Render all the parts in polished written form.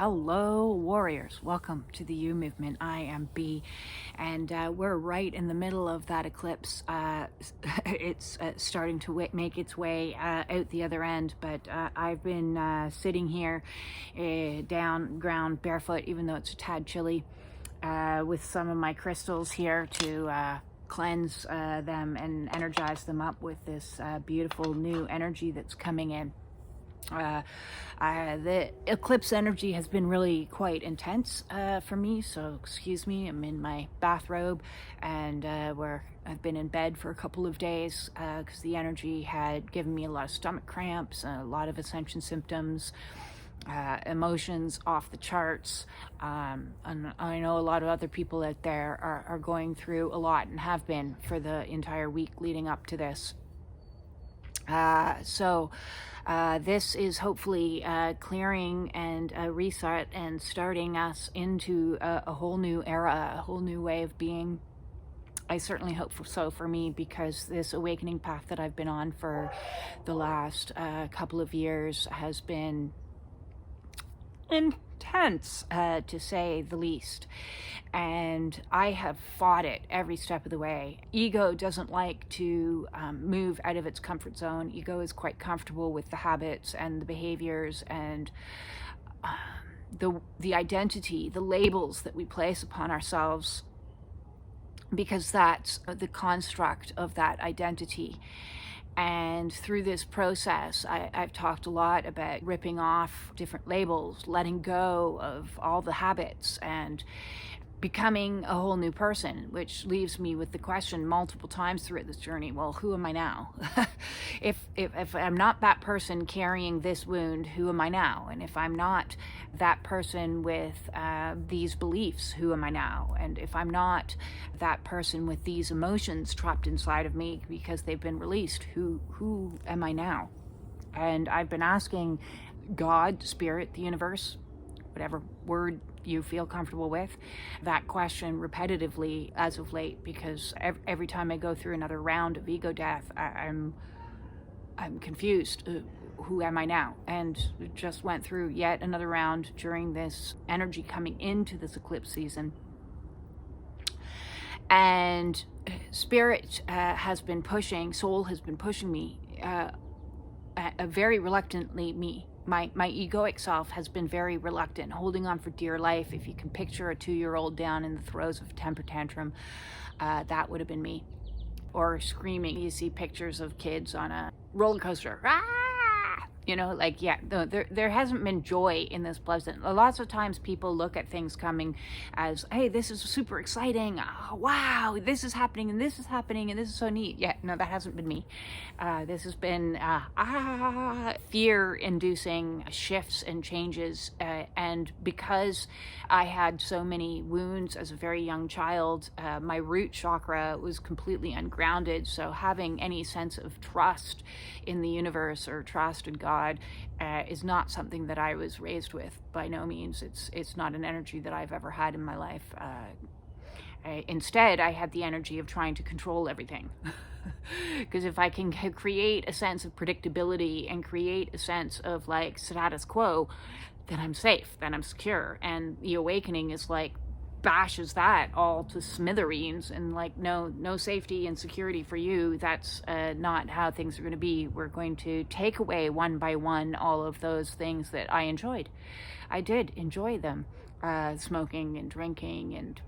Hello, warriors. Welcome to the U Movement. I am B, and we're right in the middle of that eclipse. It's starting to make its way out the other end, but I've been sitting here down ground barefoot, even though it's a tad chilly, with some of my crystals here to cleanse them and energize them up with this beautiful new energy that's coming in. The eclipse energy has been really quite intense for me, so excuse me. I'm in my bathrobe, and I've been in bed for a couple of days because the energy had given me a lot of stomach cramps, a lot of ascension symptoms, emotions off the charts, and I know a lot of other people out there are going through a lot and have been for the entire week leading up to this. So this is hopefully clearing and a reset and starting us into a whole new era, a whole new way of being. I certainly hope so for me, because this awakening path that I've been on for the last couple of years has been intense, to say the least, and I have fought it every step of the way. Ego doesn't like to move out of its comfort zone. Ego is quite comfortable with the habits and the behaviors and the identity, the labels that we place upon ourselves, because that's the construct of that identity. And through this process, I've talked a lot about ripping off different labels, letting go of all the habits, and becoming a whole new person, which leaves me with the question multiple times throughout this journey, well, who am I now? If I'm not that person carrying this wound, who am I now? And if I'm not that person with these beliefs, who am I now? And if I'm not that person with these emotions trapped inside of me because they've been released, who am I now? And I've been asking God, Spirit, the universe, whatever word you feel comfortable with, that question repetitively as of late, because every time I go through another round of ego death, I'm confused. Who am I now? And just went through yet another round during this energy coming into this eclipse season. And Spirit has been pushing, Soul has been pushing me, very reluctantly me. My egoic self has been very reluctant, holding on for dear life. If you can picture a 2-year-old down in the throes of a temper tantrum, that would have been me. Or screaming. You see pictures of kids on a roller coaster. Ah! You know, like, yeah, there hasn't been joy in this pleasant. Lots of times people look at things coming as, hey, this is super exciting. Oh, wow, this is happening, and this is happening, and this is so neat. Yeah, no, that hasn't been me. This has been fear-inducing shifts and changes. And because I had so many wounds as a very young child, my root chakra was completely ungrounded. So having any sense of trust in the universe or trust in God is not something that I was raised with. By no means. It's not an energy that I've ever had in my life. Instead, I had the energy of trying to control everything. Because if I can create a sense of predictability and create a sense of like status quo, then I'm safe, then I'm secure. And the awakening is like bashes that all to smithereens, and like, no safety and security for you. That's not how things are going to be. We're going to take away one by one all of those things that I enjoyed. I did enjoy them, smoking and drinking and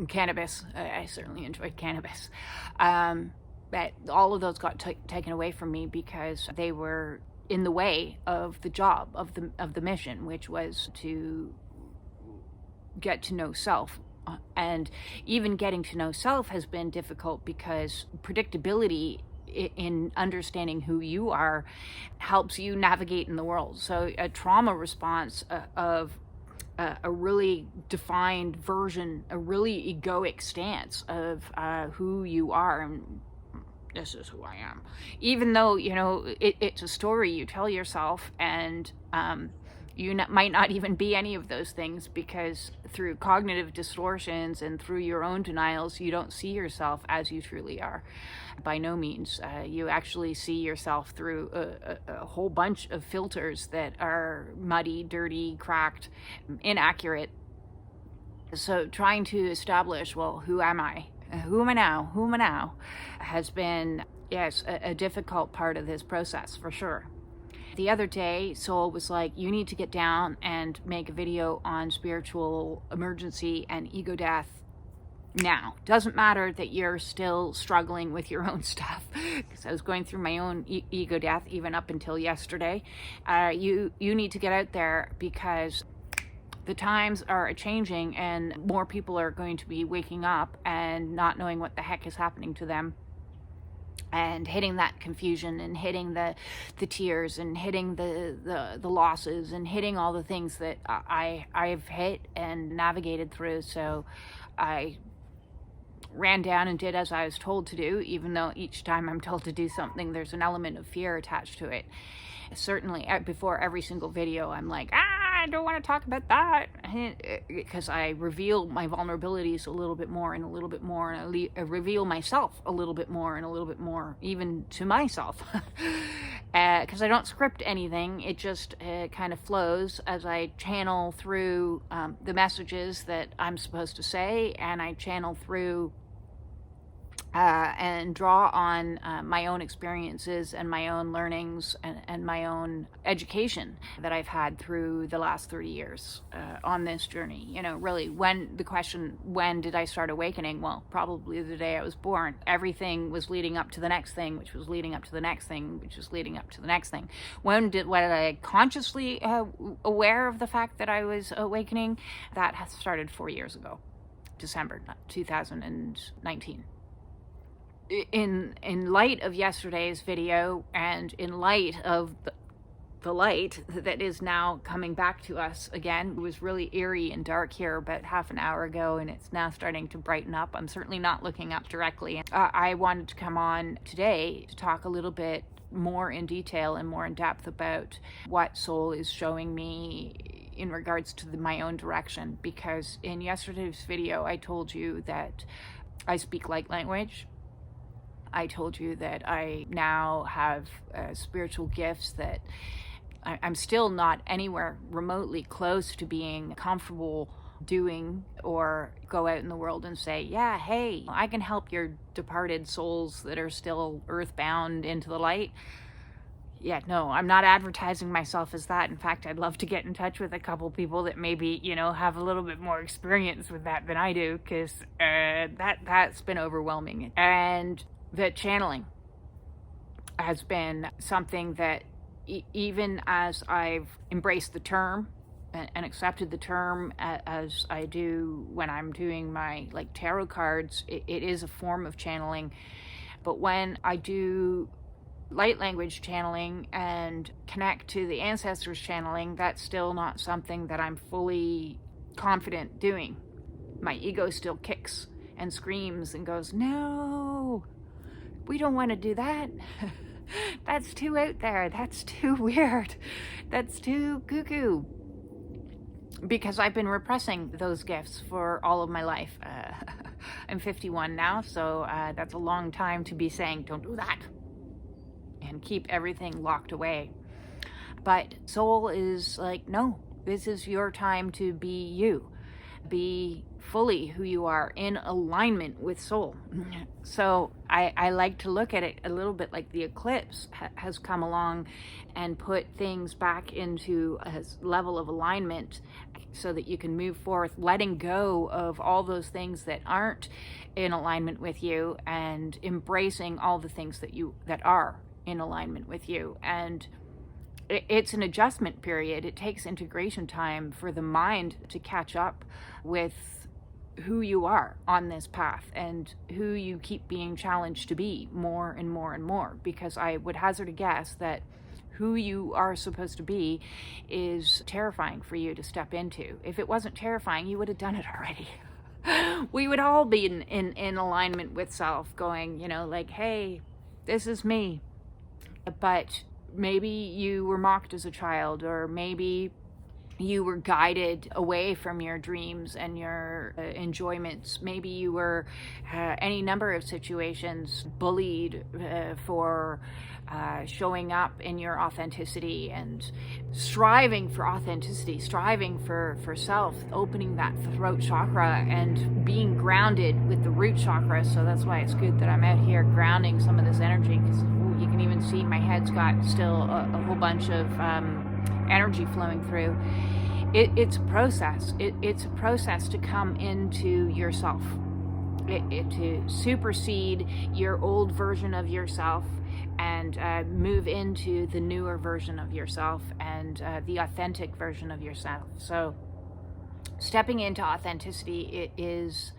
cannabis. I certainly enjoyed cannabis. But all of those got taken away from me because they were in the way of the job, of the mission, which was to get to know self. And even getting to know self has been difficult, because predictability in understanding who you are helps you navigate in the world. So a trauma response of a really defined version, a really egoic stance of who you are, and this is who I am. Even though, you know, it's a story you tell yourself, and You might not even be any of those things, because through cognitive distortions and through your own denials, you don't see yourself as you truly are. By no means. You actually see yourself through a whole bunch of filters that are muddy, dirty, cracked, inaccurate. So trying to establish, well, who am I? Who am I now? Who am I now? Has been, yes, a difficult part of this process, for sure. The other day, Soul was like, you need to get down and make a video on spiritual emergency and ego death now. Doesn't matter that you're still struggling with your own stuff, because I was going through my own ego death even up until yesterday. You need to get out there, because the times are changing and more people are going to be waking up and not knowing what the heck is happening to them, and hitting that confusion, and hitting the tears, and hitting the losses, and hitting all the things that I've hit and navigated through. So I ran down and did as I was told to do, even though each time I'm told to do something, there's an element of fear attached to it. Certainly, before every single video, I'm like, I don't want to talk about that, because I reveal my vulnerabilities a little bit more and a little bit more, and I reveal myself a little bit more and a little bit more, even to myself, because I don't script anything. It just kind of flows as I channel through the messages that I'm supposed to say, and I channel through and draw on my own experiences and my own learnings and my own education that I've had through the last 30 years on this journey. You know, really, when did I start awakening? Well, probably the day I was born. Everything was leading up to the next thing, which was leading up to the next thing, which was leading up to the next thing. When I consciously aware of the fact that I was awakening? That has started 4 years ago, December 2019. In light of yesterday's video, and in light of the light that is now coming back to us again, it was really eerie and dark here about half an hour ago, and it's now starting to brighten up. I'm certainly not looking up directly. I wanted to come on today to talk a little bit more in detail and more in depth about what Soul is showing me in regards to my own direction, because in yesterday's video I told you that I speak light language. I told you that I now have spiritual gifts that I'm still not anywhere remotely close to being comfortable doing, or go out in the world and say, yeah, hey, I can help your departed souls that are still earthbound into the light. Yeah, no, I'm not advertising myself as that. In fact, I'd love to get in touch with a couple people that maybe, have a little bit more experience with that than I do, because that's been overwhelming. And the channeling has been something that even as I've embraced the term and accepted the term, as I do when I'm doing my tarot cards, it is a form of channeling. But when I do light language channeling and connect to the ancestors channeling, that's still not something that I'm fully confident doing. My ego still kicks and screams and goes, no, we don't want to do that. That's too out there. That's too weird. That's too cuckoo. Because I've been repressing those gifts for all of my life. I'm 51 now, so that's a long time to be saying, don't do that, and keep everything locked away. But Soul is like, no, this is your time to be you. Be fully who you are, in alignment with Soul. So I like to look at it a little bit like the eclipse has come along and put things back into a level of alignment, so that you can move forth, letting go of all those things that aren't in alignment with you, and embracing all the things that are in alignment with you. And it's an adjustment period. It takes integration time for the mind to catch up with who you are on this path, and who you keep being challenged to be more and more and more. Because I would hazard a guess that who you are supposed to be is terrifying for you to step into. If it wasn't terrifying, you would have done it already. We would all be in alignment with self, going, hey, this is me. But maybe you were mocked as a child, or maybe you were guided away from your dreams and your enjoyments. Maybe you were, any number of situations, bullied for showing up in your authenticity and striving for authenticity, striving for self, opening that throat chakra and being grounded with the root chakra. So that's why it's good that I'm out here grounding some of this energy, because you can even see my head's got still a whole bunch of energy flowing through. It's a process. It's a process to come into yourself, to supersede your old version of yourself and move into the newer version of yourself and the authentic version of yourself. So stepping into authenticity is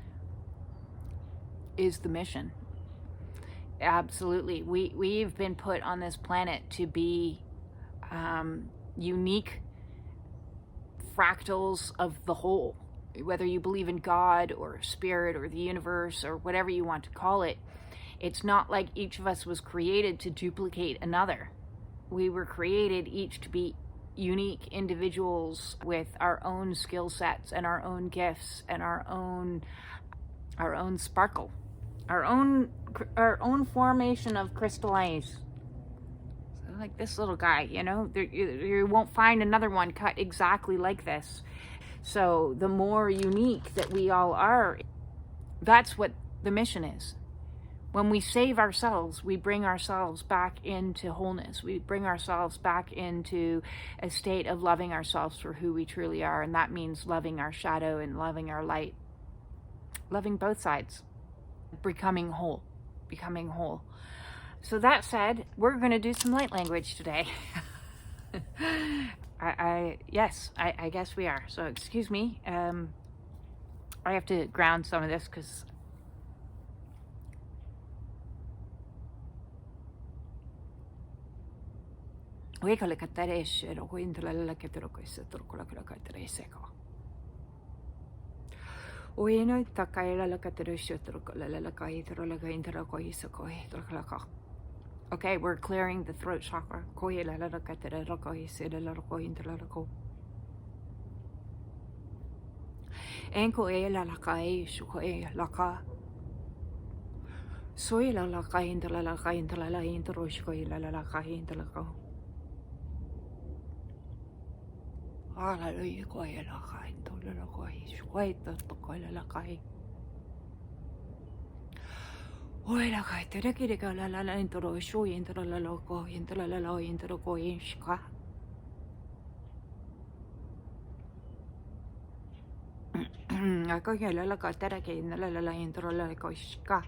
the mission. Absolutely. We've been put on this planet to be unique fractals of the whole. Whether you believe in God or spirit or the universe or whatever you want to call it, it's not like each of us was created to duplicate another. We were created each to be unique individuals with our own skill sets and our own gifts and our own sparkle, our own formation of crystallize. So like this little guy, you won't find another one cut exactly like this. So the more unique that we all are, that's what the mission is. When we save ourselves, we bring ourselves back into wholeness. We bring ourselves back into a state of loving ourselves for who we truly are. And that means loving our shadow and loving our light. Loving both sides. Becoming whole. So that said, we're going to do some light language today. I guess we are. So excuse me. I have to ground some of this because Oye, con la catarese, lo voy a entrar la que te lo cuesta, con la catarese. Oye, no está caída la catarese, la caída, la caída, la coisa, la. Okay, we're clearing the throat chakra. Koye la catarese, la coisa, la coisa, la co. Enko la caída, koye la ca. Soy la caída, la caída, la intro, koye la caída, la co. Hallelujah, koye la caída, la coisa, koye la caída. Oye, la caída, que la intro, show, intro, la loco, intro, la intro, koye, shka. Koye la caída, que la intro, la coisa.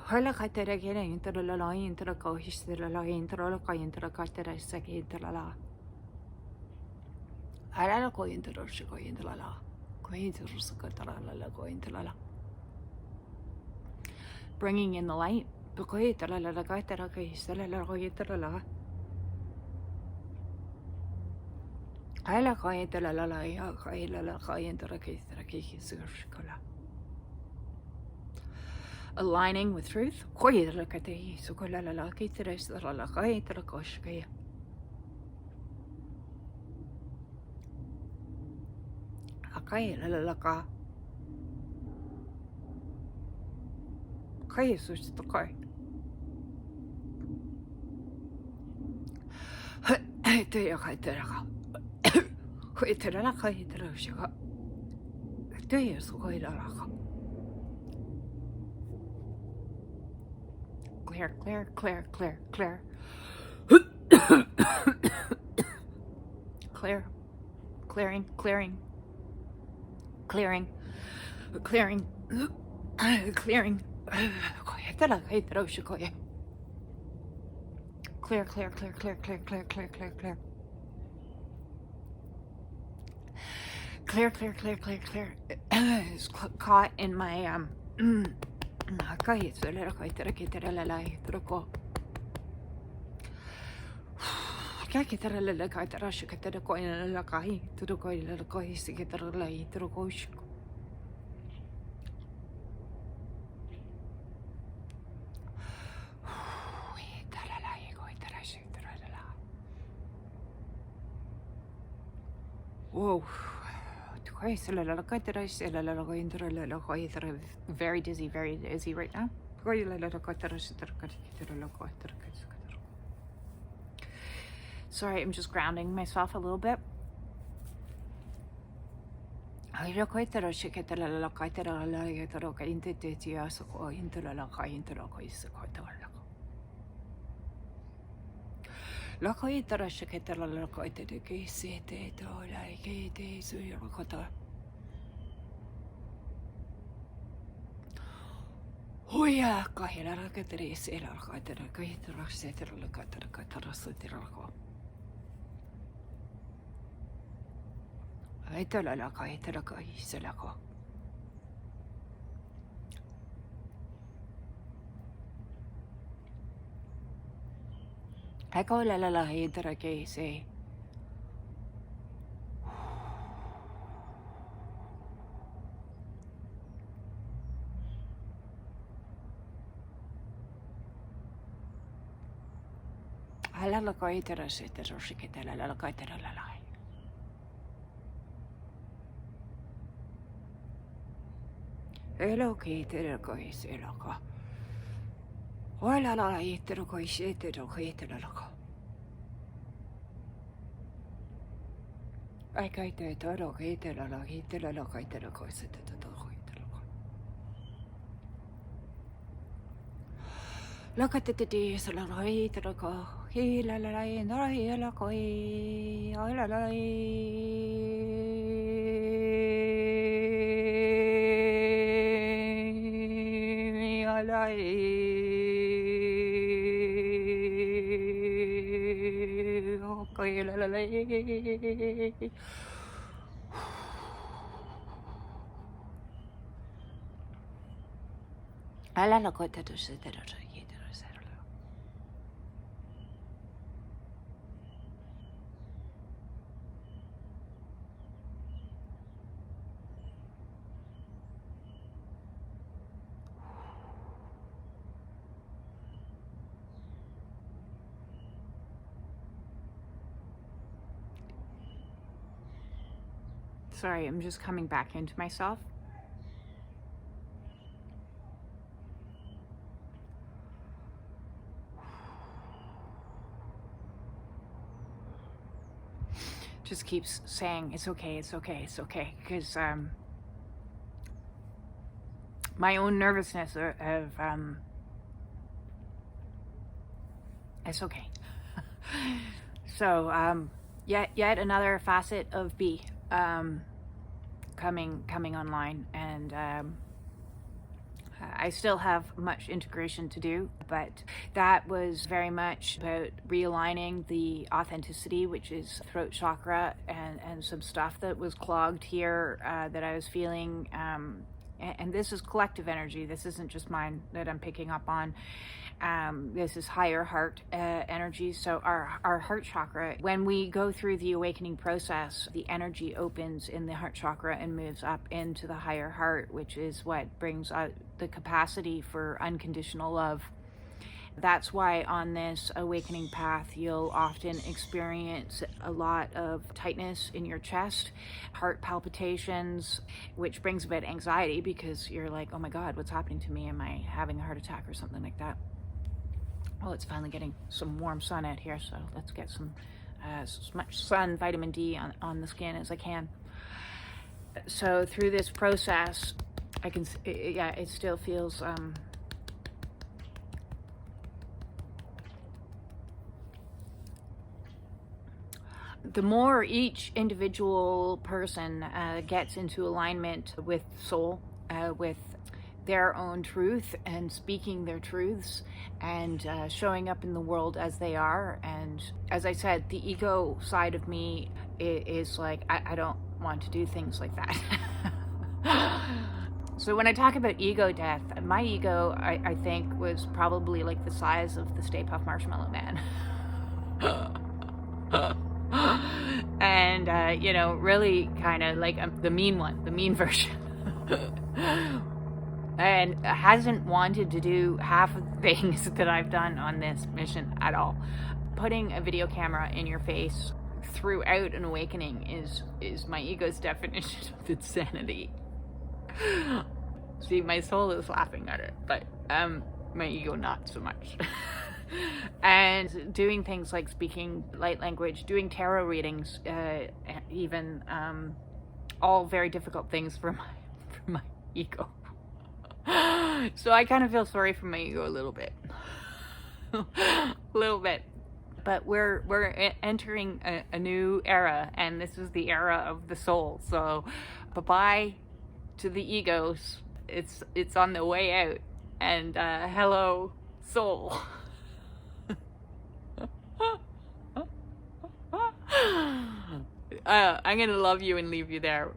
Hala katera kene intro la intro ko histra la intro la ko intro katera sake intro la. Hala la ko intro shiko intro la. Ko intro skatara la ko intro la. Bringing in the light. Ko intro la katera ko histra la ko intro la. Hala ko intro la ya ko intro ko histra la. Aligning with truth. Clear. Clearing. Clear. It's caught in my Whoa. Very dizzy right now. Sorry, I'm just grounding myself a little bit. Sorry, I'm just coming back into myself. Just keeps saying, it's okay, because my own nervousness of it's okay. So yet another facet of B coming online, and I still have much integration to do, but that was very much about realigning the authenticity, which is throat chakra, and some stuff that was clogged here that I was feeling. And this is collective energy. This isn't just mine that I'm picking up on. This is higher heart energy. So our heart chakra, when we go through the awakening process, the energy opens in the heart chakra and moves up into the higher heart, which is what brings out the capacity for unconditional love. That's why on this awakening path, you'll often experience a lot of tightness in your chest, heart palpitations, which brings about anxiety because you're like, oh my God, what's happening to me? Am I having a heart attack or something like that? Well, it's finally getting some warm sun out here, so let's get some as much sun, vitamin D on the skin as I can. So through this process, I can, it still feels the more each individual person gets into alignment with soul, with their own truth and speaking their truths and showing up in the world as they are. And as I said, the ego side of me is like, I don't want to do things like that. So when I talk about ego death, my ego, I think, was probably like the size of the Stay Puft Marshmallow Man. And, really kind of like the mean one, the mean version. And hasn't wanted to do half of the things that I've done on this mission at all. Putting a video camera in your face throughout an awakening is my ego's definition of insanity. See, my soul is laughing at it, but my ego not so much. And doing things like speaking light language, doing tarot readings, even all very difficult things for my ego. So I kind of feel sorry for my ego a little bit. But we're entering a new era, and this is the era of the soul. So bye-bye to the egos. It's on the way out. And hello, soul. I'm gonna love you and leave you there.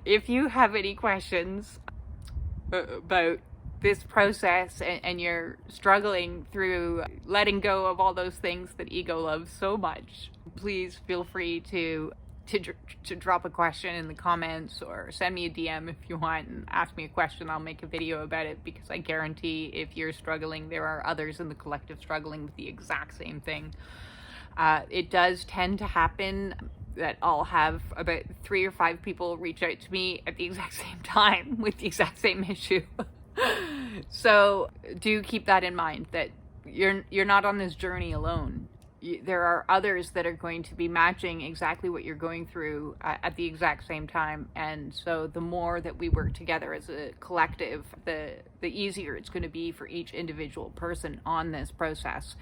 If you have any questions about this process and you're struggling through letting go of all those things that ego loves so much, please feel free to drop a question in the comments or send me a DM if you want and ask me a question. I'll make a video about it, because I guarantee if you're struggling, there are others in the collective struggling with the exact same thing. It does tend to happen that I'll have about 3 or 5 people reach out to me at the exact same time with the exact same issue. So do keep that in mind, that you're not on this journey alone. There are others that are going to be matching exactly what you're going through at the exact same time. And so the more that we work together as a collective, the easier it's going to be for each individual person on this process,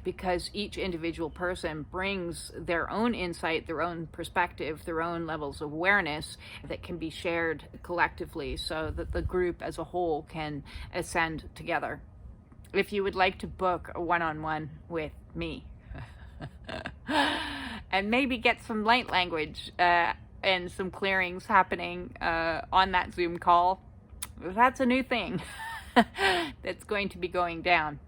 because each individual person brings their own insight, their own perspective, their own levels of awareness that can be shared collectively, so that the group as a whole can ascend together. If you would like to book a one-on-one with me, and maybe get some light language and some clearings happening on that Zoom call, that's a new thing that's going to be going down.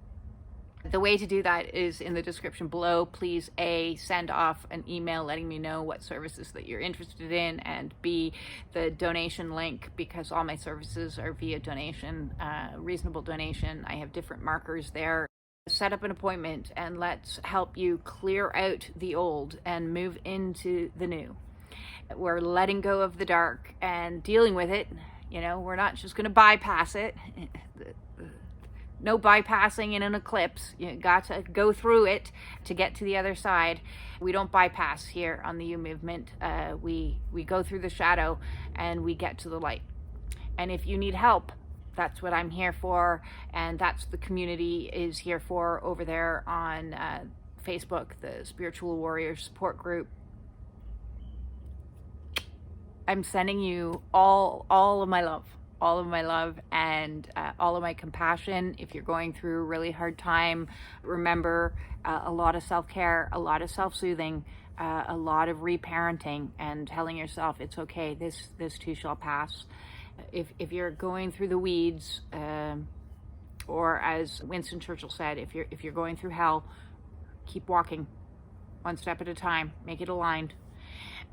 The way to do that is in the description below. Please A, send off an email letting me know what services that you're interested in, and B, the donation link, because all my services are via donation, reasonable donation. I have different markers there. Set up an appointment and let's help you clear out the old and move into the new. We're letting go of the dark and dealing with it. You know, we're not just going to bypass it. No bypassing in an eclipse. You got to go through it to get to the other side. We don't bypass here on the U movement. We go through the shadow and we get to the light. And if you need help, that's what I'm here for, and that's the community is here for over there on Facebook, the Spiritual Warrior Support Group. I'm sending you all of my love, and all of my compassion. If you're going through a really hard time, remember a lot of self-care, a lot of self-soothing, a lot of reparenting, and telling yourself it's okay, this too shall pass. If you're going through the weeds, or as Winston Churchill said, if you're going through hell, keep walking one step at a time, make it aligned.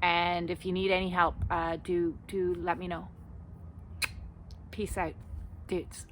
And if you need any help, do let me know. Peace out, dudes.